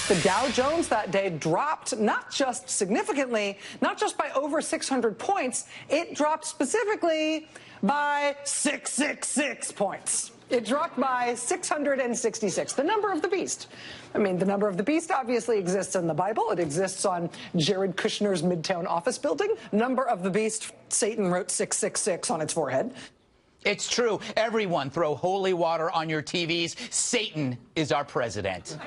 The Dow Jones that day dropped not just significantly, not just by over 600 points, it dropped specifically by 666 points. It dropped by 666, the number of the beast. I mean, the number of the beast obviously exists in the Bible. It exists on Jared Kushner's Midtown office building. Number of the beast, Satan wrote 666 on its forehead. It's true. Everyone throw holy water on your TVs. Satan is our president.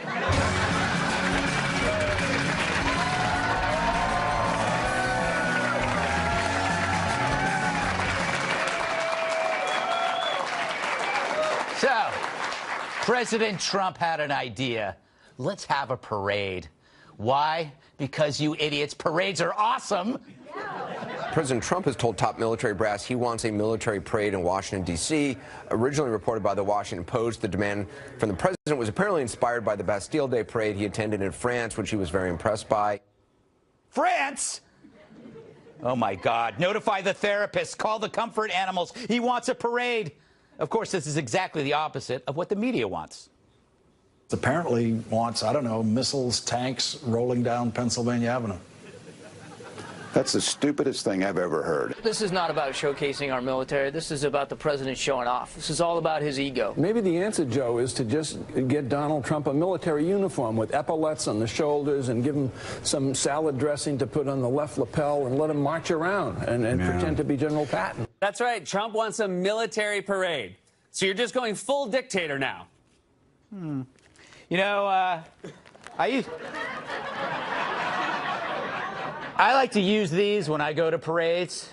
So, President Trump had an idea. Let's have a parade. Why? Because, you idiots, parades are awesome. President Trump has told top military brass he wants a military parade in Washington, D.C. Originally reported by the Washington Post, the demand from the president was apparently inspired by the Bastille Day parade he attended in France, which he was very impressed by. France? Oh, my God. Notify the therapist. Call the comfort animals. He wants a parade. Of course, this is exactly the opposite of what the media wants. Apparently wants, I don't know, missiles, tanks rolling down Pennsylvania Avenue. That's the stupidest thing I've ever heard. This is not about showcasing our military. This is about the president showing off. This is all about his ego. Maybe the answer, Joe, is to just get Donald Trump a military uniform with epaulets on the shoulders and give him some salad dressing to put on the left lapel and let him march around and pretend to be General Patton. That's right. Trump wants a military parade. So you're just going full dictator now. You know, I like to use these when I go to parades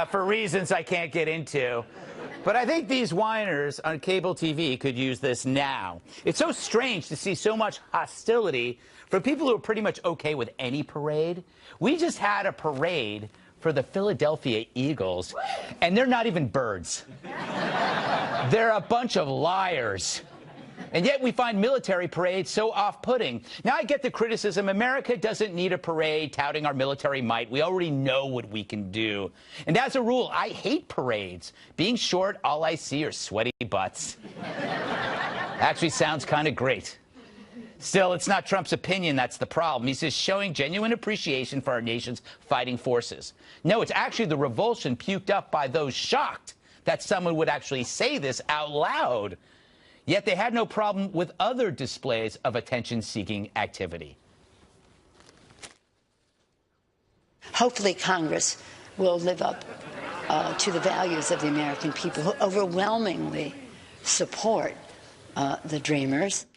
for reasons I can't get into. But I think these whiners on cable TV could use this now. It's so strange to see so much hostility from people who are pretty much okay with any parade. We just had a parade for the Philadelphia Eagles, and they're not even birds. They're a bunch of liars. And yet we find military parades so off-putting. Now, I get the criticism. America doesn't need a parade touting our military might. We already know what we can do. And as a rule, I hate parades. Being short, all I see are sweaty butts. Actually sounds kind of great. Still, it's not Trump's opinion that's the problem. He's just showing genuine appreciation for our nation's fighting forces. No, it's actually the revulsion puked up by those shocked that someone would actually say this out loud. Yet they had no problem with other displays of attention-seeking activity. Hopefully Congress will live up to the values of the American people who overwhelmingly support the Dreamers,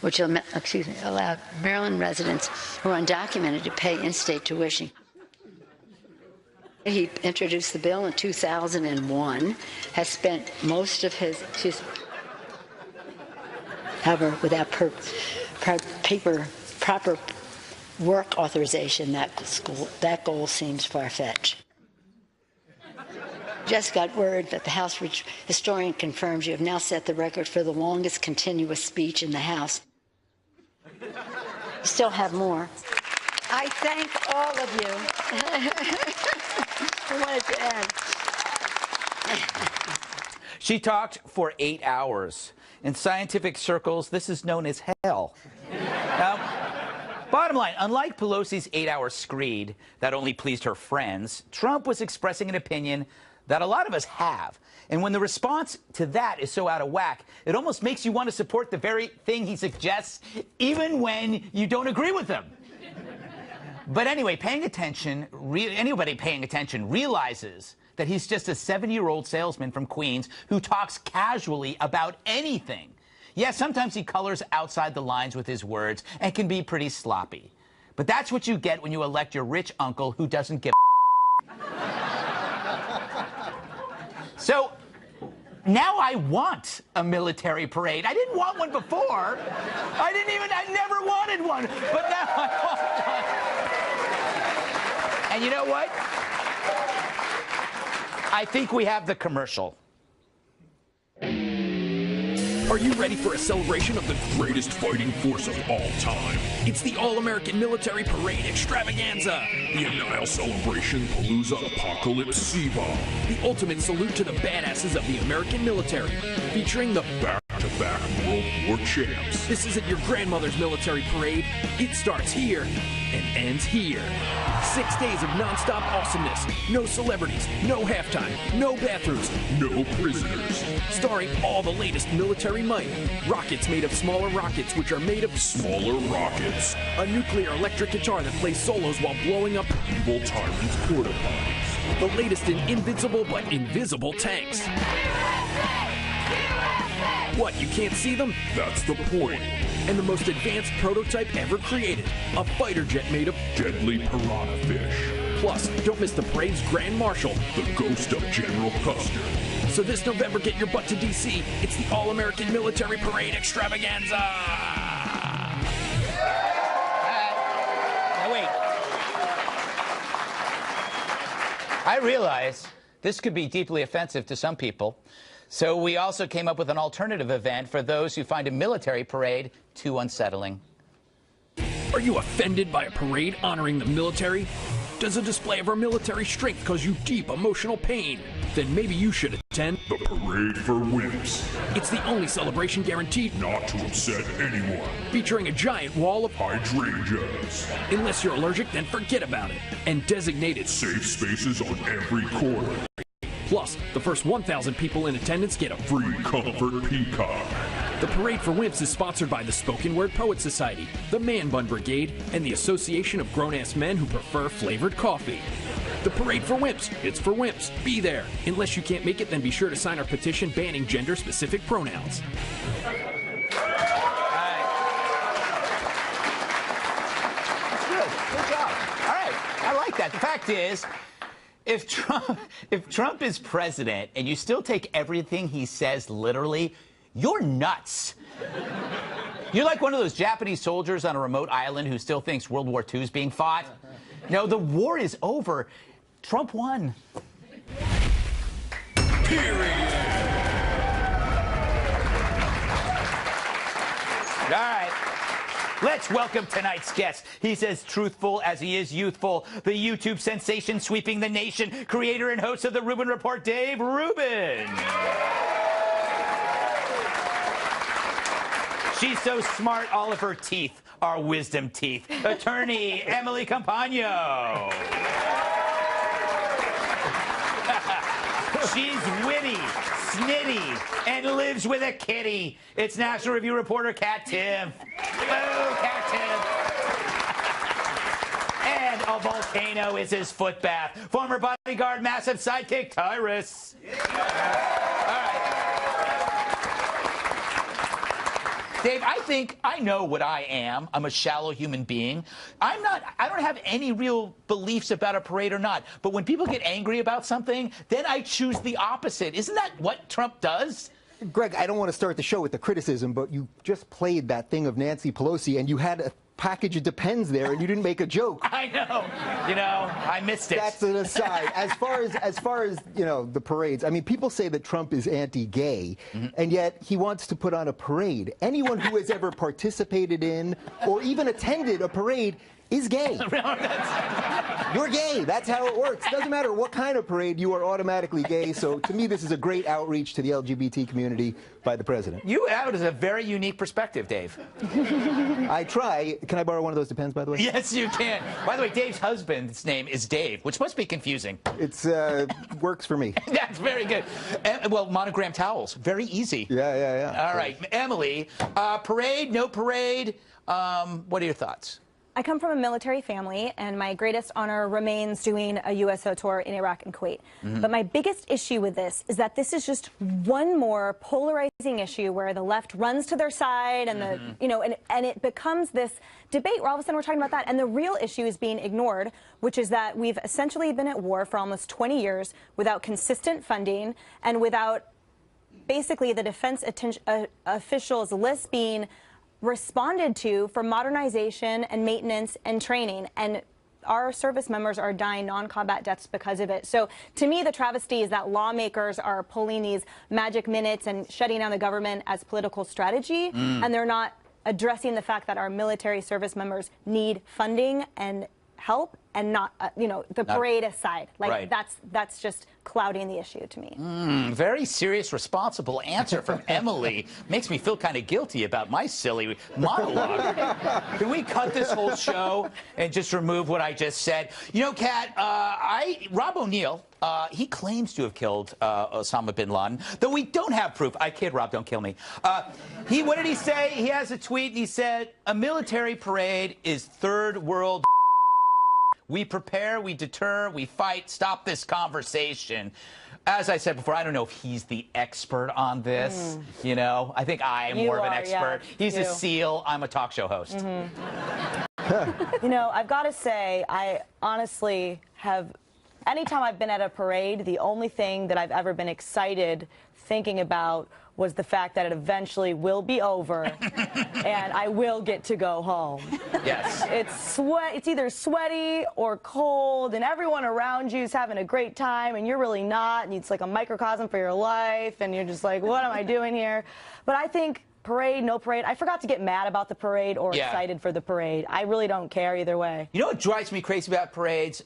which allowed Maryland residents who are undocumented to pay in-state tuition. He introduced the bill in 2001, has spent most of his, however, without proper work authorization, that goal seems far-fetched. Just got word that the House historian confirms you have now set the record for the longest continuous speech in the House. You still have more. I thank all of you. I wanted to end. She talked for 8 hours. In scientific circles, this is known as hell. Now, bottom line, unlike Pelosi's 8-hour screed that only pleased her friends, Trump was expressing an opinion that a lot of us have. And when the response to that is so out of whack, it almost makes you want to support the very thing he suggests, even when you don't agree with him. But anyway, anybody paying attention realizes that he's just a 70-year-old salesman from Queens who talks casually about anything. Yes, sometimes he colors outside the lines with his words and can be pretty sloppy. But that's what you get when you elect your rich uncle who doesn't give a So now I want a military parade. I didn't want one before. I never wanted one, but now I want one. And you know what? I think we have the commercial. Are you ready for a celebration of the greatest fighting force of all time? It's the All-American Military Parade Extravaganza. The Anile Celebration Palooza Apocalypse Sea-Bomb. The ultimate salute to the badasses of the American military. Featuring the back-to-back World War champs. This isn't your grandmother's military parade. It starts here and ends here. 6 days of non-stop awesomeness. No celebrities, no halftime, no bathrooms, no prisoners. Starring all the latest military might. Rockets made of smaller rockets, which are made of smaller rockets. A nuclear electric guitar that plays solos while blowing up evil tyrants' porta potties. The latest in invincible but invisible tanks. What, you can't see them? That's the point. And the most advanced prototype ever created, a fighter jet made of deadly piranha fish. Plus, don't miss the parade's Grand Marshal, the ghost of General Custer. So this November, get your butt to D.C. It's the All-American Military Parade Extravaganza! Now wait. I realize this could be deeply offensive to some people. So we also came up with an alternative event for those who find a military parade too unsettling. Are you offended by a parade honoring the military? Does a display of our military strength cause you deep emotional pain? Then maybe you should attend the Parade for Wimps. It's the only celebration guaranteed not to upset anyone, featuring a giant wall of hydrangeas. Unless you're allergic, then forget about it. And designated safe spaces on every corner. Plus, the first 1,000 people in attendance get a free Comfort Peacock. The Parade for Wimps is sponsored by the Spoken Word Poet Society, the Man Bun Brigade, and the Association of Grown-Ass Men Who Prefer Flavored Coffee. The Parade for Wimps. It's for wimps. Be there. Unless you can't make it, then be sure to sign our petition banning gender-specific pronouns. Good job. All right. I like that. The fact is, if Trump is president and you still take everything he says literally, you're nuts. You're like one of those Japanese soldiers on a remote island who still thinks World War II is being fought. No, the war is over. Trump won. Period. All right. Let's welcome tonight's guest. He's as truthful as he is youthful. The YouTube sensation sweeping the nation, creator and host of The Rubin Report, Dave Rubin. She's so smart, all of her teeth are wisdom teeth. Attorney Emily Campagno. She's witty, snitty, and lives with a kitty. It's National Review reporter Kat Tiff. Oh, Kat Tiff. And a volcano is his foot bath. Former bodyguard, massive sidekick, Tyrus. All right. Dave, I think I know what I am. I'm a shallow human being. I don't have any real beliefs about a parade or not. But when people get angry about something, then I choose the opposite. Isn't that what Trump does? Greg, I don't want to start the show with the criticism, but you just played that thing of Nancy Pelosi, and you had a package of Depends there, and you didn't make a joke. I know. You know, I missed it. That's an aside. As far as you know, the parades. I mean, people say that Trump is anti-gay, and yet he wants to put on a parade. Anyone who has ever participated in or even attended a parade is gay. You're gay. That's how it works. Doesn't matter what kind of parade, you are automatically gay. So to me, this is a great outreach to the LGBT community by the president. That is a very unique perspective, Dave. I try. Can I borrow one of those Depends, by the way? Yes, you can. By the way, Dave's husband's name is Dave, which must be confusing. It's works for me. That's very good. Well, monogram towels, very easy. Yeah. All right, Emily, parade, no parade. What are your thoughts? I come from a military family, and my greatest honor remains doing a USO tour in Iraq and Kuwait. But my biggest issue with this is that this is just one more polarizing issue where the left runs to their side, and and it becomes this debate where all of a sudden we're talking about that, and the real issue is being ignored, which is that we've essentially been at war for almost 20 years without consistent funding and without basically the defense officials' list being responded to for modernization and maintenance and training. And our service members are dying non-combat deaths because of it. So to me, the travesty is that lawmakers are pulling these magic minutes and shutting down the government as political strategy, and they're not addressing the fact that our military service members need funding and help, and not, the parade aside. Like, that's just clouding the issue to me. Very serious, responsible answer from Emily. Makes me feel kind of guilty about my silly monologue. Can we cut this whole show and just remove what I just said? You know, Kat, Rob O'Neill, he claims to have killed Osama bin Laden, though we don't have proof. I kid, Rob, don't kill me. What did he say? He has a tweet, and he said, a military parade is third world. We prepare, we deter, we fight, stop this conversation. As I said before, I don't know if he's the expert on this. You know, I think I am more of an expert. Yeah, he's a SEAL. I'm a talk show host. You know, I've got to say, I honestly have, anytime I've been at a parade, the only thing that I've ever been excited thinking about was the fact that it eventually will be over and I will get to go home. Yes. It's either sweaty or cold, and everyone around you is having a great time, and you're really not, and it's like a microcosm for your life, and you're just like, what am I doing here? But I think parade, no parade, I forgot to get mad about the parade or excited for the parade. I really don't care either way. You know what drives me crazy about parades?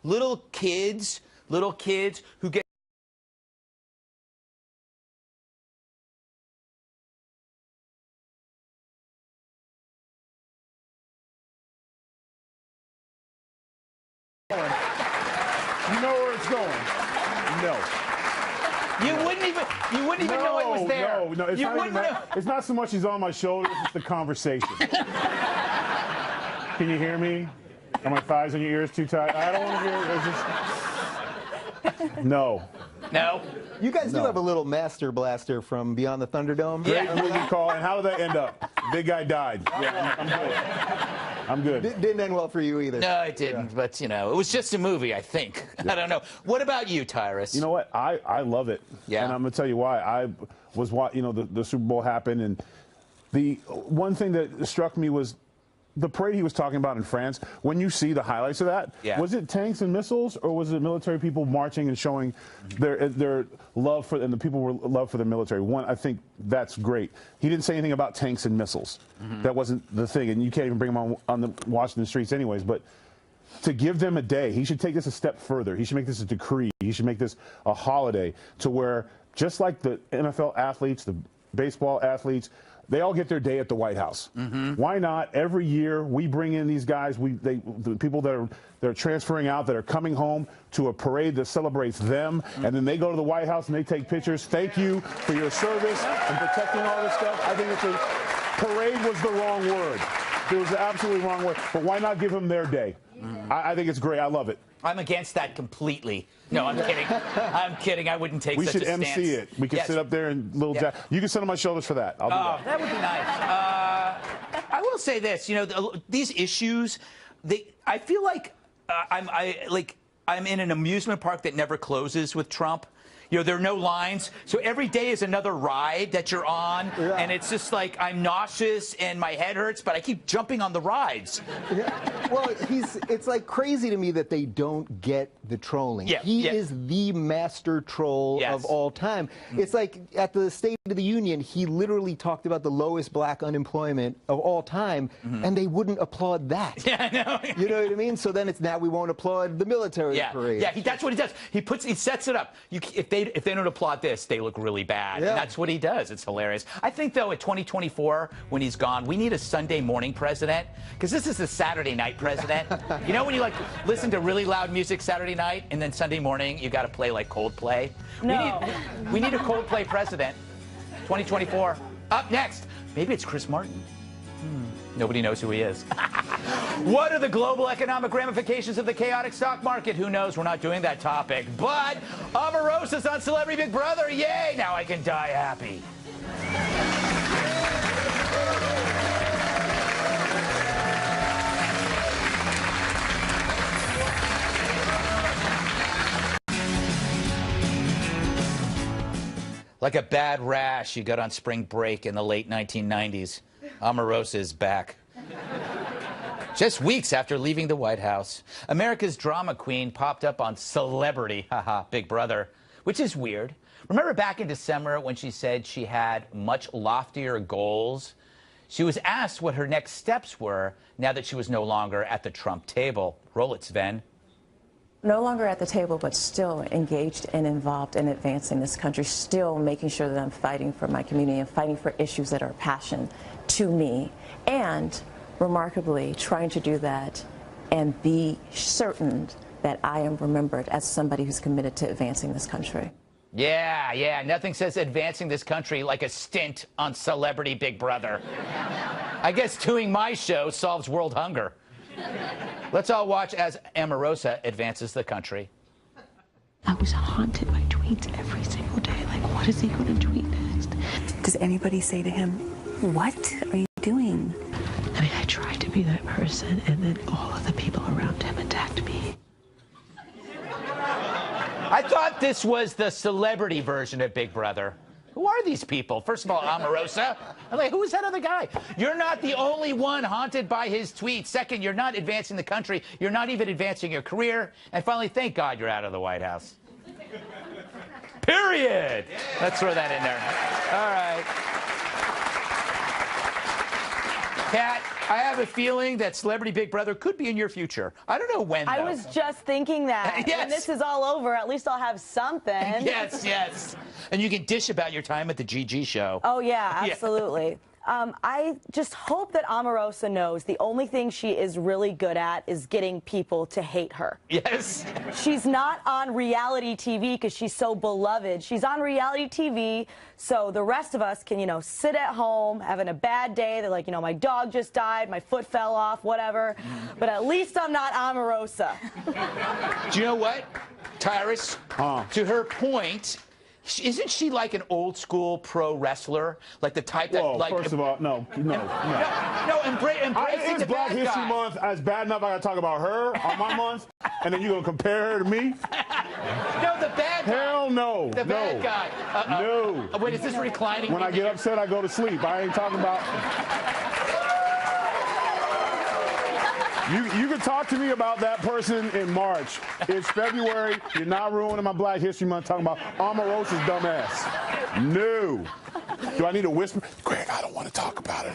Little kids who get You know where it's going. No. You wouldn't even know it was there. No, it's not even that. It's not so much he's on my shoulders, it's the conversation. Can you hear me? Are my thighs on your ears too tight? I don't want to hear it. No. No. You guys do have a little master blaster from Beyond the Thunderdome. Great movie call. And how did that end up? Big guy died. Yeah, I'm good. I'm good. Didn't end well for you either. No, it didn't. But, you know, it was just a movie, I think. I don't know. What about you, Tyrus? You know what? I love it. Yeah. And I'm going to tell you why. I was, the Super Bowl happened, and the one thing that struck me was the parade he was talking about in France. When you see the highlights of that, was it tanks and missiles, or was it military people marching and showing their love for, and the people were love for the military? One, I think that's great. He didn't say anything about tanks and missiles. That wasn't the thing, and you can't even bring them on the Washington streets anyways. But to give them a day, he should take this a step further. He should make this a decree. He should make this a holiday, to where, just like the NFL athletes, the baseball athletes, they all get their day at the White House. Why not every year we bring in these guys, the people that are transferring out, that are coming home, to a parade that celebrates them, and then they go to the White House and they take pictures. Thank you for your service and protecting all this stuff. I think parade was the wrong word. It was the absolutely wrong word. But why not give them their day? I think it's great. I love it. I'm against that completely. No, I'm kidding. I'm kidding. I wouldn't take such a stance. We should MC it. We can sit up there and You can sit on my shoulders for that. I'll do that. That would be nice. I will say this. You know, these issues, I feel like I'm in an amusement park that never closes with Trump. You know, there are no lines, so every day is another ride that you're on, and it's just like I'm nauseous and my head hurts, but I keep jumping on the rides. Well, it's like crazy to me that they don't get the trolling. He is the master troll of all time. It's like at the State of the Union, he literally talked about the lowest black unemployment of all time, and they wouldn't applaud that. Yeah, I know. You know what I mean? So then it's now we won't applaud the military parade. Yeah, that's what he does. He sets it up. If they don't applaud this, they look really bad. And that's what he does. It's hilarious. I think, though, at 2024, when he's gone, we need a Sunday morning president, because this is the Saturday night president. You know, when you listen to really loud music Saturday night, and then Sunday morning you got to play like Coldplay? No. We need a Coldplay president. 2024. Up next, maybe it's Chris Martin. Nobody knows who he is. What are the global economic ramifications of the chaotic stock market? Who knows? We're not doing that topic. But Omarosa's on Celebrity Big Brother. Yay! Now I can die happy. Like a bad rash you got on spring break in the late 1990s. Omarosa is back. Just weeks after leaving the White House, America's drama queen popped up on Celebrity, Big Brother, which is weird. Remember back in December when she said she had much loftier goals? She was asked what her next steps were now that she was no longer at the Trump table. Roll it, Sven. No longer at the table, but still engaged and involved in advancing this country, still making sure that I'm fighting for my community and fighting for issues that are a passion to me. And remarkably, trying to do that and be certain that I am remembered as somebody who's committed to advancing this country. Yeah, nothing says advancing this country like a stint on Celebrity Big Brother. I guess doing my show solves world hunger. Let's all watch as Omarosa advances the country. I was haunted by tweets every single day. Like, what is he going to tweet next? Does anybody say to him, what are you doing? I mean, I tried to be that person, and then all of the people around him attacked me. I thought this was the celebrity version of Big Brother. Who are these people? First of all, Omarosa. I'm like, who is that other guy? You're not the only one haunted by his tweets. Second, you're not advancing the country. You're not even advancing your career. And finally, thank God you're out of the White House. Period. Let's throw that in there. All right. Kat, I have a feeling that Celebrity Big Brother could be in your future. I don't know when, though. I was just thinking that. Yes. When this is all over, at least I'll have something. Yes. And you can dish about your time at the GG show. Oh, yeah, absolutely. I just hope that Omarosa knows the only thing she is really good at is getting people to hate her. Yes. She's not on reality TV because she's so beloved. She's on reality TV so the rest of us can, sit at home having a bad day. They're like, my dog just died, my foot fell off, whatever. But at least I'm not Omarosa. Do you know what, Tyrus? To her point, isn't she like an old school pro wrestler? Like the type that, Whoa, first of all, no. No, embracing it's the Black bad History guy. Month. It's bad enough I gotta talk about her on my month, and then you're gonna compare her to me? No, the bad guy. Hell no. The bad guy. No. Wait, is this reclining? When I get upset, I go to sleep. I ain't talking about... You can talk to me about that person in March. It's February. You're not ruining my Black History Month talking about Omarosa's dumb ass. No. Do I need to whisper? Greg, I don't want to talk about it.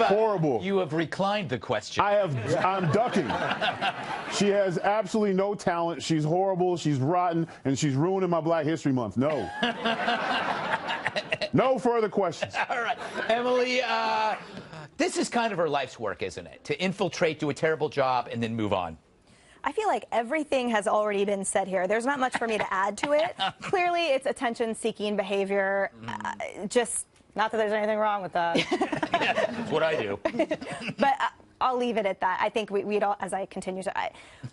Horrible. You have reclined the question. I'm ducking. She has absolutely no talent. She's horrible. She's rotten. And she's ruining my Black History Month. No. No further questions. All right. Emily, this is kind of her life's work, isn't it? To infiltrate, do a terrible job, and then move on. I feel like everything has already been said here. There's not much for me to add to it. Clearly, it's attention-seeking behavior. Just not that there's anything wrong with that. That's what I do. But I'll leave it at that. I think we'd all, as I continue to,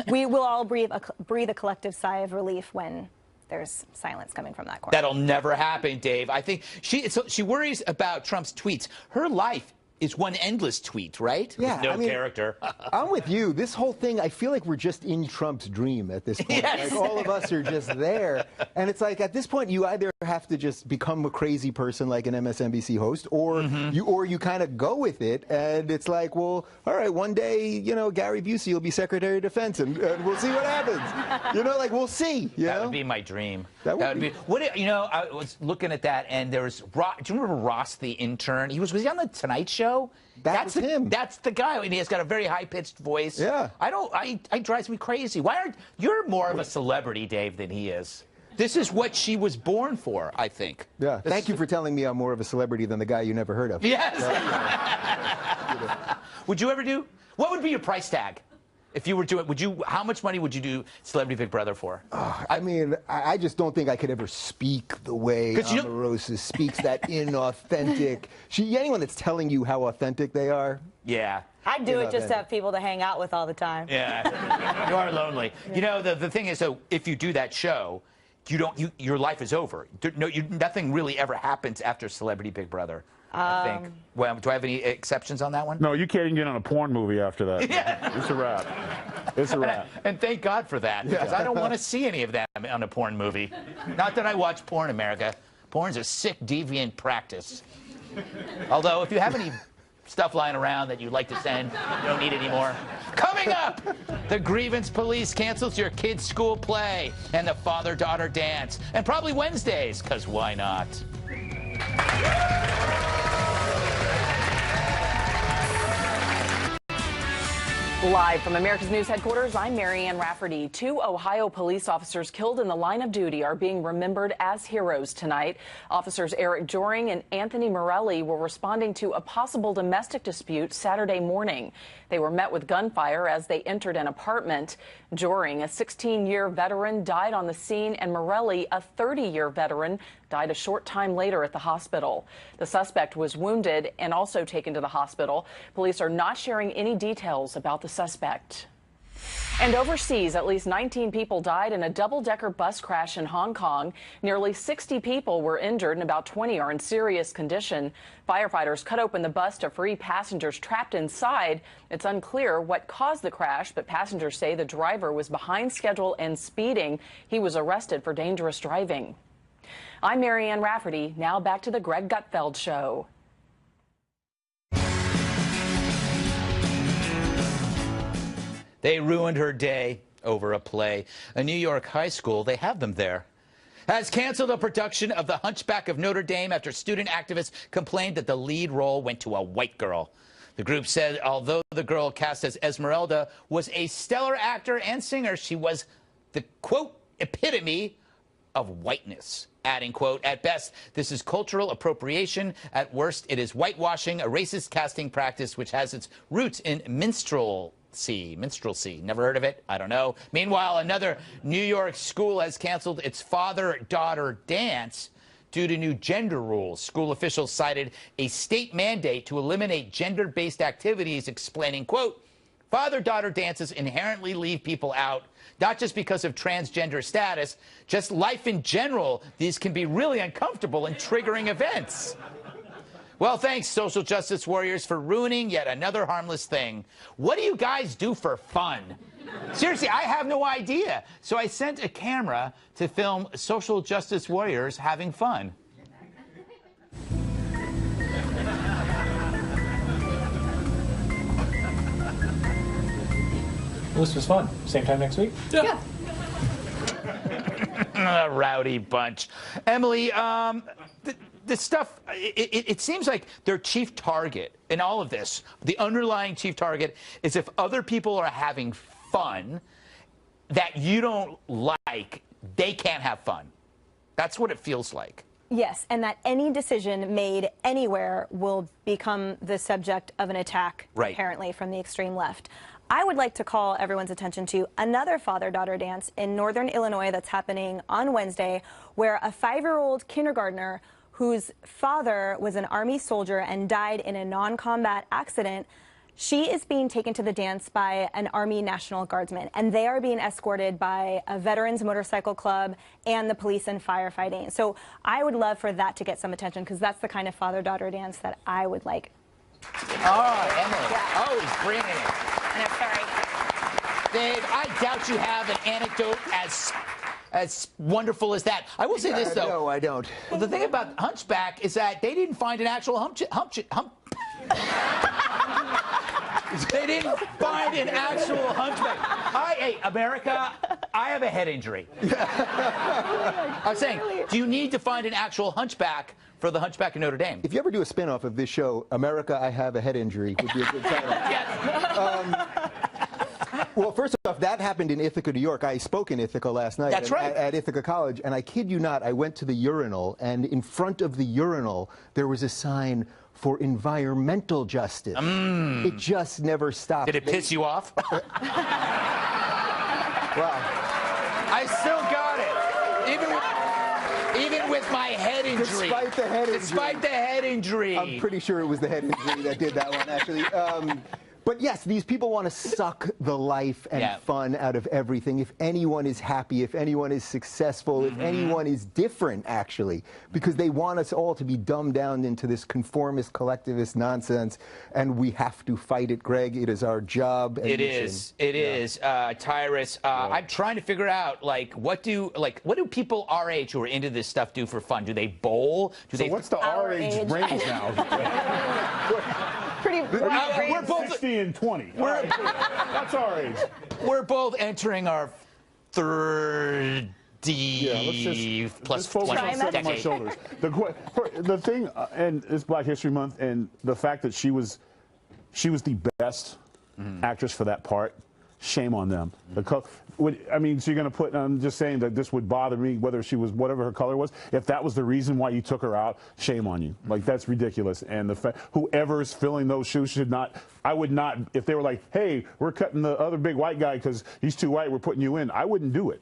we will all breathe a collective sigh of relief when there's silence coming from that corner. That'll never happen, Dave. I think she worries about Trump's tweets. Her life is one endless tweet, right? Yeah, With no character. I'm with you. This whole thing, I feel like we're just in Trump's dream at this point. Yes. Like all of us are just there. And it's like at this point, you either have to just become a crazy person like an MSNBC host, or you kind of go with it. And it's like, well, all right, one day, Gary Busey will be Secretary of Defense, and we'll see what happens. We'll see. That would be my dream. That would be. I was looking at that, and there was do you remember Ross the intern? Was he on the Tonight Show? That's him. That's the guy, and he has got a very high-pitched voice. Yeah. It drives me crazy. You're more of a celebrity, Dave, than he is. This is what she was born for, I think. Yeah. Thank you for telling me I'm more of a celebrity than the guy you never heard of. Yes. Would you ever do? What would be your price tag? If you were doing, how much money would you do Celebrity Big Brother for? I mean, I just don't think I could ever speak the way Omarosa speaks, that inauthentic. Anyone that's telling you how authentic they are. Yeah. I'd do it just to have people to hang out with all the time. Yeah. You are lonely. The thing is, though, if you do that show, your life is over. Nothing really ever happens after Celebrity Big Brother. I think. Well, do I have any exceptions on that one? No, you can't even get on a porn movie after that. Yeah. It's a wrap. It's a wrap. And thank God for that, because I don't want to see any of that on a porn movie. Not that I watch porn, America. Porn's a sick, deviant practice. Although, if you have any stuff lying around that you'd like to send, you don't need anymore. Coming up, the grievance police cancels your kid's school play and the father-daughter dance. And probably Wednesdays, because why not? Live from America's News headquarters, I'm Marianne Rafferty. 2 Ohio police officers killed in the line of duty are being remembered as heroes tonight. Officers Eric Joring and Anthony Morelli were responding to a possible domestic dispute Saturday morning. They were met with gunfire as they entered an apartment. Joring, a 16-year veteran, died on the scene, and Morelli, a 30-year veteran, died a short time later at the hospital. The suspect was wounded and also taken to the hospital. Police are not sharing any details about the suspect. And overseas, at least 19 people died in a double-decker bus crash in Hong Kong. Nearly 60 people were injured and about 20 are in serious condition. Firefighters cut open the bus to free passengers trapped inside. It's unclear what caused the crash, but passengers say the driver was behind schedule and speeding. He was arrested for dangerous driving. I'm Marianne Rafferty. Now back to the Greg Gutfeld Show. They ruined her day over a play. A New York high school, they have them there, has canceled a production of The Hunchback of Notre Dame after student activists complained that the lead role went to a white girl. The group said although the girl cast as Esmeralda was a stellar actor and singer, she was the, quote, epitome of whiteness. Adding, quote, at best, this is cultural appropriation. At worst, it is whitewashing, a racist casting practice which has its roots in minstrelsy. Never heard of it? I don't know. Meanwhile, another New York school has canceled its father-daughter dance due to new gender rules. School officials cited a state mandate to eliminate gender-based activities, explaining, quote, father-daughter dances inherently leave people out, not just because of transgender status, just life in general. These can be really uncomfortable and triggering events. Well, thanks, social justice warriors, for ruining yet another harmless thing. What do you guys do for fun? Seriously, I have no idea. So I sent a camera to film social justice warriors having fun. Well, this was fun. Same time next week? Yeah. A rowdy bunch. Emily, this stuff, it seems like their chief target in all of this, the underlying chief target, is if other people are having fun that you don't like, they can't have fun. That's what it feels like. Yes, and that any decision made anywhere will become the subject of an attack, right, apparently, from the extreme left. I would like to call everyone's attention to another father-daughter dance in northern Illinois that's happening on Wednesday, where a 5-year-old kindergartner whose father was an Army soldier and died in a non-combat accident, she is being taken to the dance by an Army National Guardsman, and they are being escorted by a Veterans Motorcycle Club and the police and firefighting. So I would love for that to get some attention, because that's the kind of father-daughter dance that I would like. Oh, Emily. Yeah. Oh, he's bringing it. No, sorry. Dave, I doubt you have an anecdote as wonderful as that. I will say this, though. No, I don't. Well, the thing about Hunchback is that they didn't find an actual They didn't find an actual hunchback. Hey, America, I have a head injury. I'm saying, do you need to find an actual hunchback for the Hunchback of Notre Dame? If you ever do a spin-off of this show, America, I Have a Head Injury would be a good title. Yes. Well, first off, that happened in Ithaca, New York. I spoke in Ithaca last night. That's right. At Ithaca College, and I kid you not, I went to the urinal, and in front of the urinal, there was a sign for environmental justice. It just never stopped. Did it piss you off? Wow. I still got it. Even with my head injury. Despite the head injury. Despite the head injury. I'm pretty sure it was the head injury that did that one, actually. But yes, these people want to suck the life and fun out of everything. If anyone is happy, if anyone is successful, if anyone is different, actually, because they want us all to be dumbed down into this conformist, collectivist nonsense, and we have to fight it, Greg. It is our job. It is. It is, Tyrus. I'm trying to figure out, what do people our age who are into this stuff do for fun? Do they bowl? What's the our age range now? pretty we're both 60 and 20. That's our age. We're both entering our third let's focus on sitting on my shoulders. The thing, and it's Black History Month, and the fact that she was the best actress for that part. Shame on them. I mean, so you're going to put, I'm just saying that this would bother me, whether she was, whatever her color was. If that was the reason why you took her out, shame on you. Like, that's ridiculous. And the fact, whoever's filling those shoes should not, I would not, if they were like, hey, we're cutting the other big white guy because he's too white, we're putting you in, I wouldn't do it.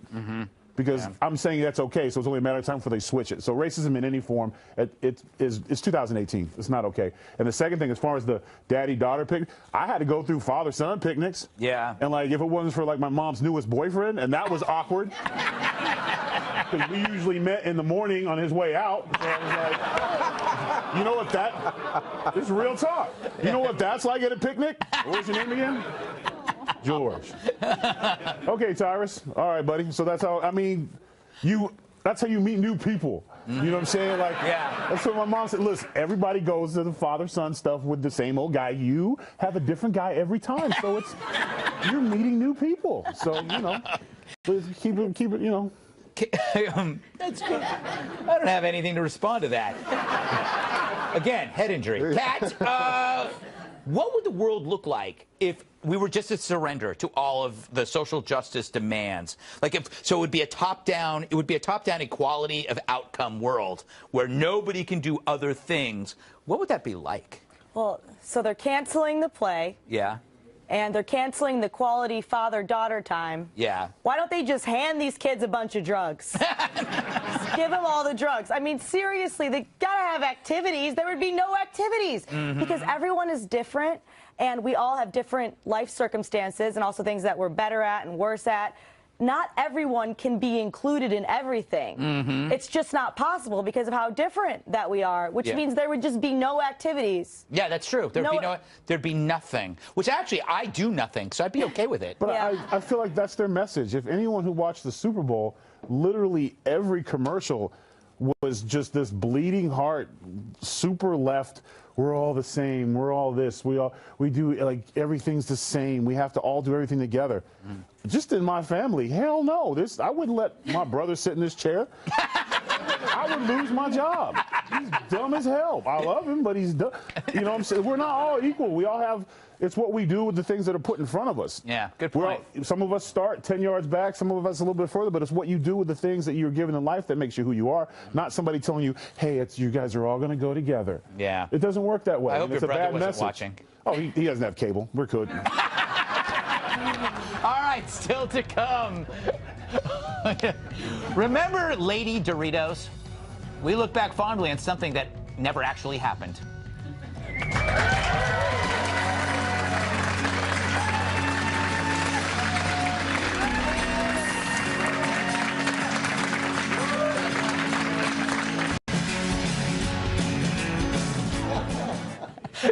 Because I'm saying that's okay, so it's only a matter of time before they switch it. So racism in any form, it's 2018. It's not okay. And the second thing, as far as the daddy-daughter picnic, I had to go through father-son picnics. Yeah. And, like, if it wasn't for, like, my mom's newest boyfriend, and that was awkward. Because we usually met in the morning on his way out. So I was like, you know what this is real talk. You know what that's like at a picnic? What was your name again? George. Okay, Tyrus. All right, buddy. So that's how, I mean, that's how you meet new people. You know what I'm saying? Like, that's what my mom said. Listen, everybody goes to the father-son stuff with the same old guy. You have a different guy every time. So you're meeting new people. So, you know, please keep it, you know. That's good. I don't have anything to respond to that. Again, head injury. Kat, what would the world look like if we were just to surrender to all of the social justice demands? Like, it would be a top-down equality of outcome world where nobody can do other things. What would that be like? Well, so they're canceling the play. Yeah. And they're canceling the quality father-daughter time. Yeah. Why don't they just hand these kids a bunch of drugs? Just give them all the drugs. I mean, seriously, they gotta have activities. There would be no activities because everyone is different, and we all have different life circumstances and also things that we're better at and worse at. Not everyone can be included in everything. It's just not possible because of how different that we are, which means there would just be no activities. Yeah, that's true. There'd be nothing. Which actually, I do nothing, so I'd be okay with it. But I feel like that's their message. If anyone who watched the Super Bowl, literally every commercial was just this bleeding heart, super left. We're all the same. We're all this. We do, like, everything's the same. We have to all do everything together. Just in my family, hell no. I wouldn't let my brother sit in this chair. I would lose my job. He's dumb as hell. I love him, but he's dumb. You know what I'm saying? We're not all equal. We all have, it's what we do with the things that are put in front of us. Yeah, good point. Some of us start 10 yards back, some of us a little bit further, but it's what you do with the things that you're given in life that makes you who you are, not somebody telling you, hey, you guys are all going to go together. Yeah. It doesn't work that way. I hope your it's a brother bad wasn't message. watching. Oh, he doesn't have cable. We're good. All right, still to come. Remember Lady Doritos? We look back fondly on something that never actually happened.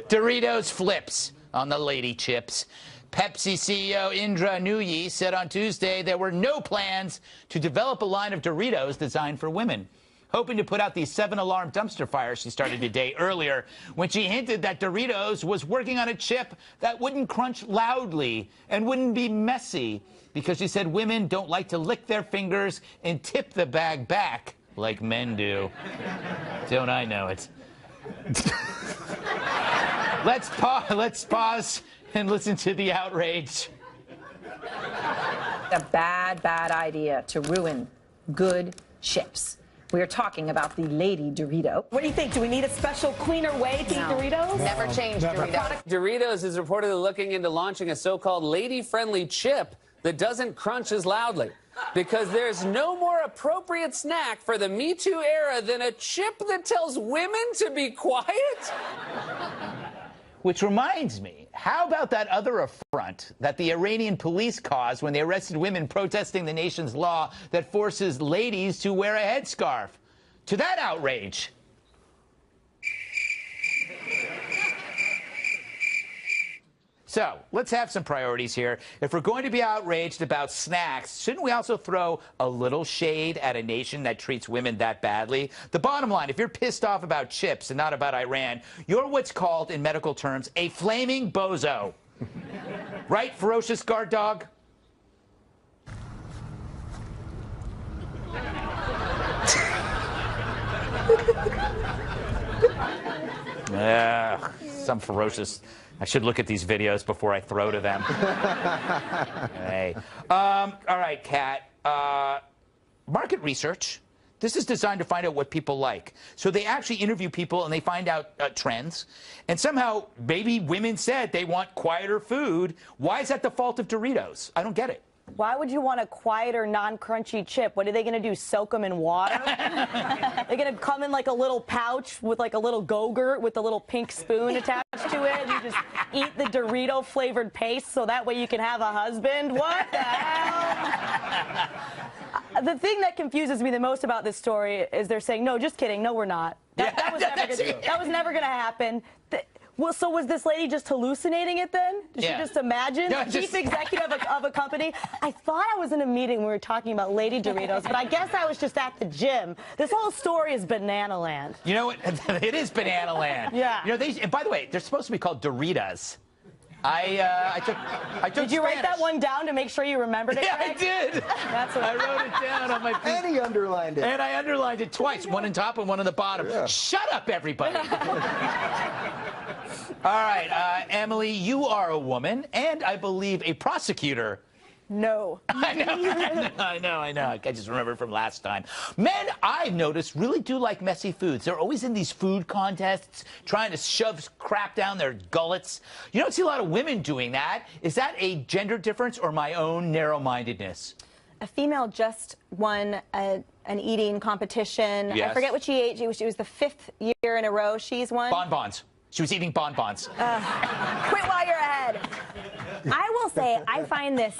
Doritos flips on the Lady Chips. Pepsi CEO Indra Nooyi said on Tuesday there were no plans to develop a line of Doritos designed for women, hoping to put out the 7-alarm dumpster fire she started a day earlier when she hinted that Doritos was working on a chip that wouldn't crunch loudly and wouldn't be messy because she said women don't like to lick their fingers and tip the bag back like men do. Don't I know it? Let's pause and listen to the outrage. A bad idea to ruin good chips. We are talking about the Lady Dorito. What do you think? Do we need a special cleaner way to eat Doritos? Never change Doritos. Doritos is reportedly looking into launching a so-called lady-friendly chip that doesn't crunch as loudly. Because there's no more appropriate snack for the Me Too era than a chip that tells women to be quiet. Which reminds me, how about that other affront that the Iranian police caused when they arrested women protesting the nation's law that forces ladies to wear a headscarf? To that outrage. So let's have some priorities here. If we're going to be outraged about snacks, shouldn't we also throw a little shade at a nation that treats women that badly? The bottom line, if you're pissed off about chips and not about Iran, you're what's called, in medical terms, a flaming bozo. Right, ferocious guard dog? Yeah, some ferocious. I should look at these videos before I throw to them. Hey. All right, Kat. Market research. This is designed to find out what people like. So they actually interview people and they find out trends. And somehow, maybe women said they want quieter food. Why is that the fault of Doritos? I don't get it. Why would you want a quieter, non-crunchy chip? What are they going to do, soak them in water? They're going to come in like a little pouch with like a little Go-Gurt with a little pink spoon attached to it. You just eat the Dorito-flavored paste so that way you can have a husband? What the hell? The thing that confuses me the most about this story is they're saying, no, just kidding. No, we're not. That was never going to happen. Well, so was this lady just hallucinating it then? Did she just imagine? No, Chief executive of a company? I thought I was in a meeting when we were talking about Lady Doritos, but I guess I was just at the gym. This whole story is banana land. You know what? It is banana land. Yeah. You know, and by the way, they're supposed to be called Doritas. I took Did you write Spanish. that one down to make sure you remembered it? Yeah, Greg? I did. That's what I wrote it down on my piece. And he underlined it. And I underlined it twice, one on top and one on the bottom. Yeah. Shut up, everybody. All right, Emily, you are a woman and I believe a prosecutor. No. I know. I just remember from last time. Men, I've noticed, really do like messy foods. They're always in these food contests, trying to shove crap down their gullets. You don't see a lot of women doing that. Is that a gender difference or my own narrow-mindedness? A female just won an eating competition. Yes. I forget what she ate. She was the 5th year in a row she's won. Bonbons. She was eating bonbons. Quit while you're ahead. I will say I find this,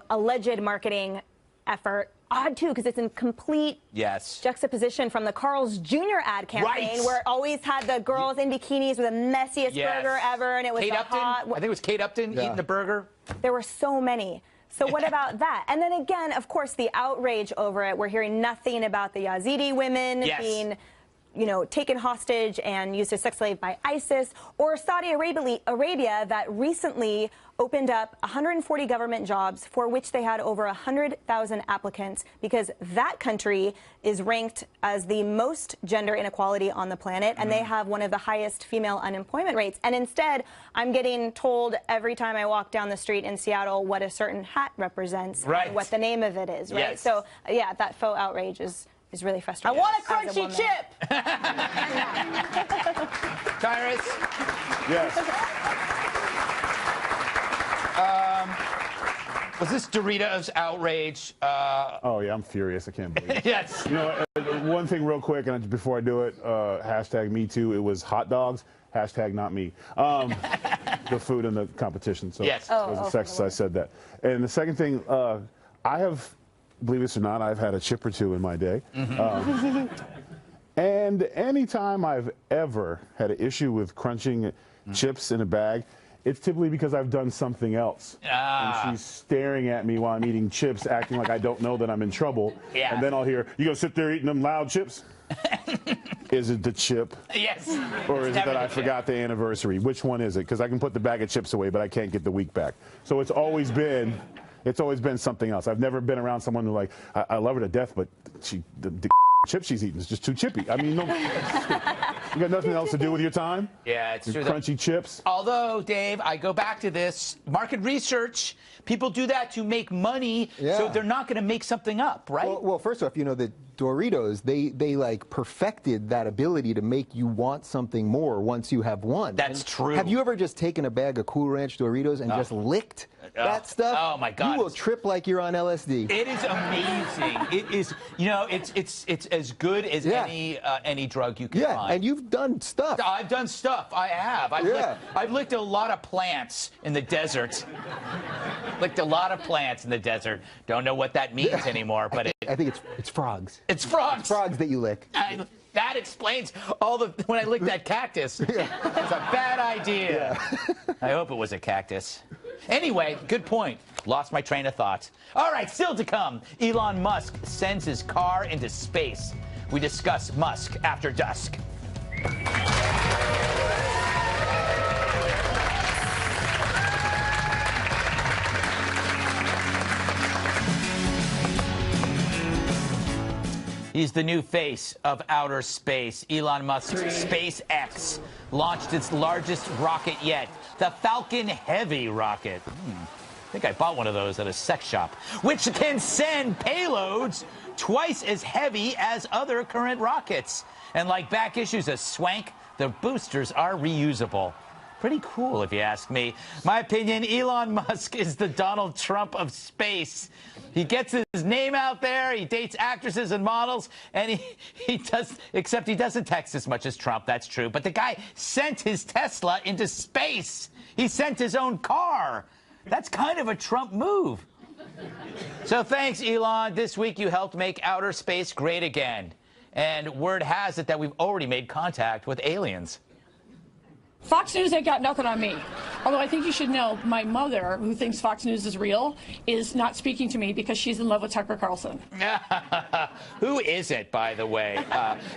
alleged marketing effort odd, too, because it's in complete juxtaposition from the Carl's Jr. ad campaign, where it always had the girls in bikinis with the messiest burger ever, and it was Kate Upton? I think it was Kate Upton eating the burger. There were so many. So what about that? And then again, of course, the outrage over it. We're hearing nothing about the Yazidi women being taken hostage and used as sex slave by ISIS, or Saudi Arabia that recently opened up 140 government jobs for which they had over 100,000 applicants, because that country is ranked as the most gender inequality on the planet, and they have one of the highest female unemployment rates. And instead, I'm getting told every time I walk down the street in Seattle what a certain hat represents and what the name of it is, right? Yes. So, yeah, that faux outrage is really frustrating. I want a crunchy chip! Tyrus? Yes. Was this Doritos outrage? Oh, yeah, I'm furious. I can't believe it. Yes. You know, one thing real quick, and before I do it, hashtag me too, it was hot dogs, hashtag not me. The food in the competition. So yes. It was a sexist, I said that. And the second thing, I have, believe this or not, I've had a chip or two in my day. And anytime I've ever had an issue with crunching chips in a bag, it's typically because I've done something else. And she's staring at me while I'm eating chips, acting like I don't know that I'm in trouble. Yeah. And then I'll hear, you gonna sit there eating them loud chips? Is it the chip? Yes. Or is it that I forgot the anniversary? Which one is it? Because I can put the bag of chips away, but I can't get the week back. So it's always been something else. I've never been around someone who like, I love her to death, but the chip she's eating is just too chippy. I mean, no, you got nothing else to do with your time? Yeah, it's true. Crunchy chips. Although, Dave, I go back to this market research. People do that to make money, so they're not going to make something up, right? Well, first off, the Doritos, they like perfected that ability to make you want something more once you have one. That's true. Have you ever just taken a bag of Cool Ranch Doritos and just licked that stuff? Oh my God! You will trip like you're on LSD. It is amazing. It is, it's as good as any drug you can find. Yeah, and you've done stuff. I've done stuff. I have. I've licked a lot of plants in the desert. Licked a lot of plants in the desert. Don't know what that means anymore, but I think it's frogs. It's frogs. It's frogs that you lick. That explains all the when I licked that cactus. It's a bad idea. I hope it was a cactus. Anyway, good point. Lost my train of thought. All right, still to come. Elon Musk sends his car into space. We discuss Musk after dusk. He's the new face of outer space. Elon Musk's SpaceX launched its largest rocket yet, the Falcon Heavy rocket. I think I bought one of those at a sex shop, which can send payloads twice as heavy as other current rockets. And like back issues of Swank, the boosters are reusable. Pretty cool, if you ask me. My opinion, Elon Musk is the Donald Trump of space. He gets his name out there, he dates actresses and models, and he doesn't text as much as Trump, that's true. But the guy sent his Tesla into space. He sent his own car. That's kind of a Trump move. So thanks, Elon. This week you helped make outer space great again. And word has it that we've already made contact with aliens. Fox News ain't got nothing on me. Although I think you should know, my mother, who thinks Fox News is real, is not speaking to me because she's in love with Tucker Carlson. Who isn't, by the way?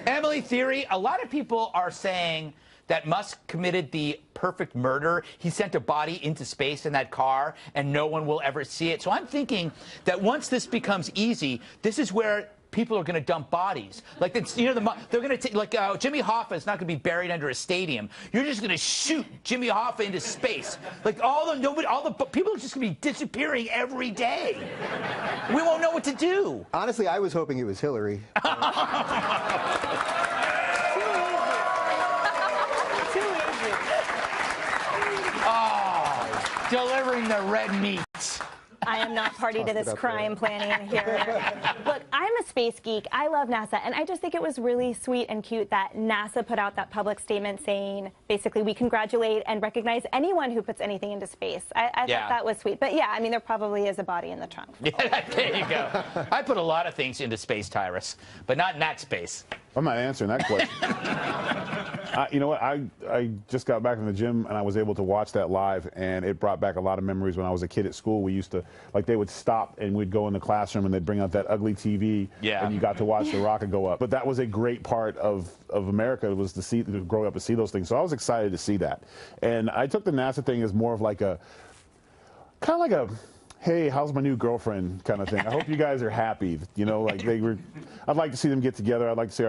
Emily Theory, a lot of people are saying that Musk committed the perfect murder. He sent a body into space in that car, and no one will ever see it. So I'm thinking that once this becomes easy, this is where people are going to dump bodies. Like, they're going to take, like, Jimmy Hoffa is not going to be buried under a stadium. You're just going to shoot Jimmy Hoffa into space. Like, all the people are just going to be disappearing every day. We won't know what to do. Honestly, I was hoping it was Hillary. Oh, delivering the red meat. I am not party to this crime planning here. Look, I'm a space geek. I love NASA, and I just think it was really sweet and cute that NASA put out that public statement saying, basically, we congratulate and recognize anyone who puts anything into space. I thought that was sweet. But yeah, I mean, there probably is a body in the trunk. Yeah, there you go. I put a lot of things into space, Tyrus, but not in that space. I'm not answering that question. You know what? I just got back from the gym, and I was able to watch that live, and it brought back a lot of memories. When I was a kid at school, we used to, like, they would stop, and we'd go in the classroom, and they'd bring out that ugly TV, and you got to watch the rocket go up. But that was a great part of America, was to grow up and see those things. So I was excited to see that. And I took the NASA thing as more of like a, kind of like a, hey, how's my new girlfriend kind of thing. I hope you guys are happy. You know, like I'd like to see them get together. I'd like to see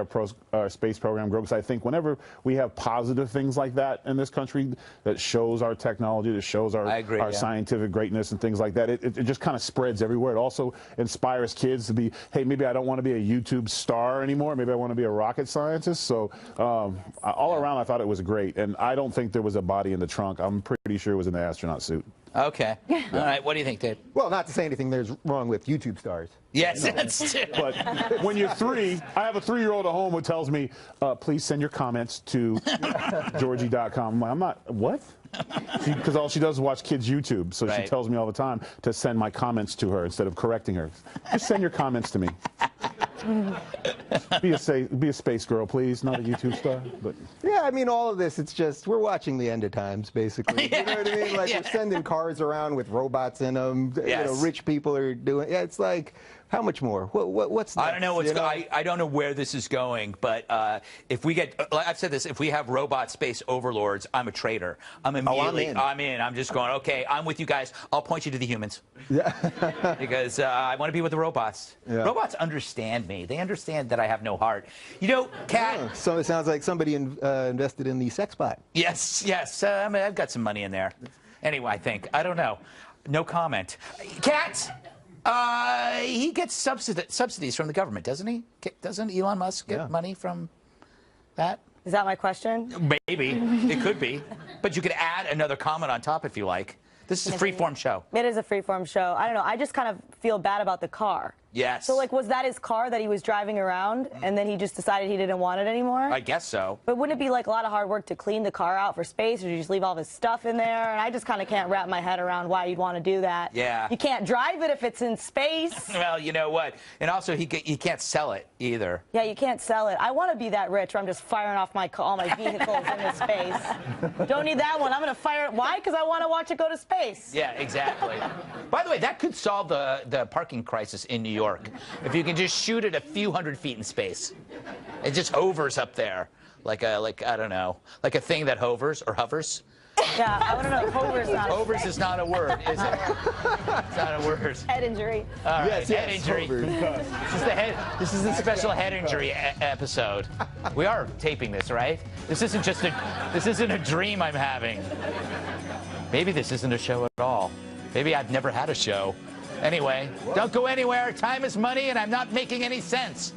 our space program grow, because I think whenever we have positive things like that in this country that shows our technology, that shows our scientific greatness and things like that, it just kind of spreads everywhere. It also inspires kids to be, hey, maybe I don't want to be a YouTube star anymore. Maybe I want to be a rocket scientist. So all around, I thought it was great. And I don't think there was a body in the trunk. I'm pretty sure it was in the astronaut suit. Okay. All right. What do you think, Dave? Well, not to say anything there's wrong with YouTube stars. Yes, that's true. But when you're 3, I have a 3-year-old at home who tells me, please send your comments to Georgie.com. I'm like, I'm not, what? Because all she does is watch kids' YouTube. So she tells me all the time to send my comments to her instead of correcting her. Just send your comments to me. Be a space girl, please, not a YouTube star. But yeah, I mean, all of this, it's just, we're watching the end of times, basically. You know what I mean? Like, we're sending cars around with robots in them. You know, rich people are doing, it's like, how much more? What's next? I don't know I don't know where this is going, but if we get, like I've said this, if we have robot space overlords, I'm a traitor. I'm immediately, I'm in. I'm just going, okay, I'm with you guys. I'll point you to the humans. Yeah. Because I want to be with the robots. Yeah. Robots understand me. They understand that I have no heart. You know, Kat. So it sounds like somebody invested in the sex bot. Yes, yes. I mean, I've got some money in there. Anyway, I think. I don't know. No comment. Kat. He gets subsidies from the government, doesn't he? Doesn't Elon Musk get money from that? Is that my question? Maybe. It could be. But you could add another comment on top if you like. This is a free-form show. It is a free-form show. I don't know. I just kind of feel bad about the car. Yes. So, like, was that his car that he was driving around, and then he just decided he didn't want it anymore? I guess so. But wouldn't it be, like, a lot of hard work to clean the car out for space, or you just leave all of his stuff in there? And I just kind of can't wrap my head around why you'd want to do that. Yeah. You can't drive it if it's in space. Well, you know what? And also, he can't sell it either. Yeah, you can't sell it. I want to be that rich where I'm just firing off all my vehicles into space. Don't need that one. I'm going to fire it. Why? Because I want to watch it go to space. Yeah, exactly. By the way, that could solve the parking crisis in New York. If you can just shoot it a few hundred feet in space. It just hovers up there. Like I don't know, like a thing that hovers or hovers. Yeah, I want to know if hovers not a Hovers is not a word, is it? It's not a word. Head injury. All right, Yes, head injury. This is the special head injury episode. We are taping this, right? This isn't a dream I'm having. Maybe this isn't a show at all. Maybe I've never had a show. Anyway, don't go anywhere. Time is money, and I'm not making any sense.